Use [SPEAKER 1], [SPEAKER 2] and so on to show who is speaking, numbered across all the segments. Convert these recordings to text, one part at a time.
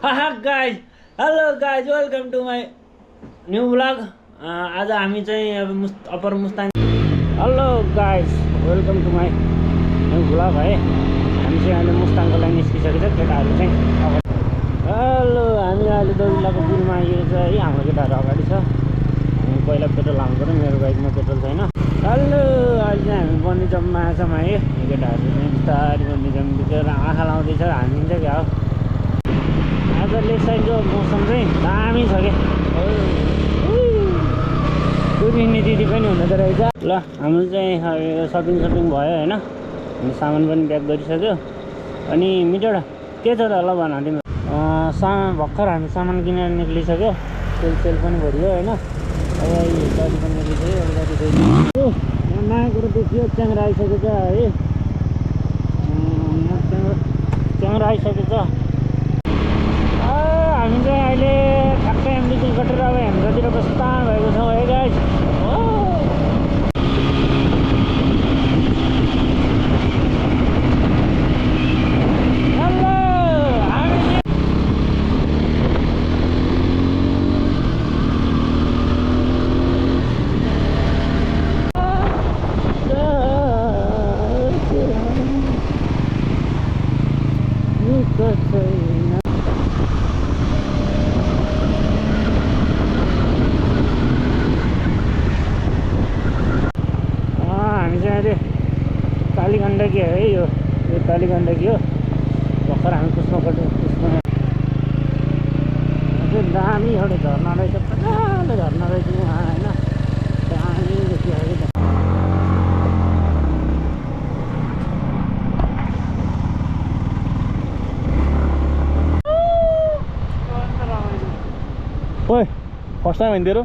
[SPEAKER 1] Haha guys, hello guys, welcome to my new blog. आज हामी चाहिँ अब upper Mustang. Hello guys, welcome to my new blog है। हामी चाहिँ अहिले मुस्ताङको लागि निस्किसकेको छ। केटाहरू चाहिँ अगाडि। हेलो, हामी अहिले दौलाको पुलमा आइएको छ है। हाम्रो केटाहरू अगाडि छ। हामी पहिला पेट्रोल हाल्नु पर्यो, मेरो बाइकमा पेट्रोल छैन। हेलो, अहिले चाहिँ हामी बन्दी जम्पमा आएछौँ है। केटाहरू चाहिँ बिस्तारै बन्दी जम्प आँखा लाउँदैछ, हानिन्छ क्या हो। आज लेक साइडको मौसम चाहिँ दामी छ क्या। टुरिने दिदी पनि हुँदो रहेछ। ल, हाम्रो चाहिँ सपिङ भयो होइन। हामी सामान पनि प्याक गरिसक्यो। अनि मिठोडा के छ त ल भन तिम्रो। भर्खर हामी सामान किनेर निक्लिसक्यो। सेल पनि भरियो होइन। अब गाडी पनि निक्लिसक्यो। अब गाडी यहाँ नयाँ कुरो देखियो, च्याङ्रा आइसकेको छ है। च्याङ्रा आइसकेको छ। हामी चाहिँ अहिले ठ्याक्कै एमडिसी कटेर अब हाम्रोतिर प्रस्थान भएको छौँ है गाइस। कालीगण्डकी है यो कालीगण्डकी हो। भर्खर हामी पुष्पमा दामी एउटा झर्ना रहेछ, मजाले झर्ना रहेछ उहाँ होइन। दामी देखिहाल्यो।
[SPEAKER 2] ओए फर्स्ट टाइम होइन तेरो?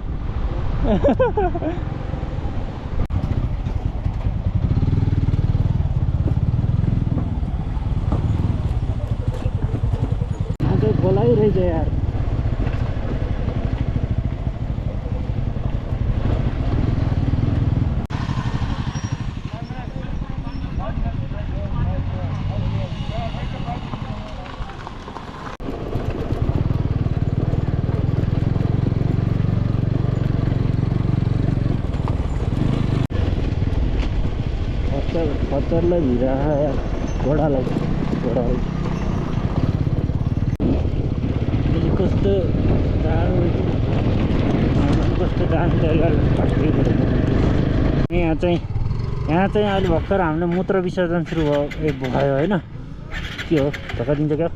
[SPEAKER 1] खोला ही रहेछ यार। खच्चरलाई भिरा यार, घोडालाई कस्तो यहाँ चाहिँ अहिले भर्खर हामीले मूत्र विसर्जन सुरु भयो होइन। के हो धक्का दिन्छ क्या।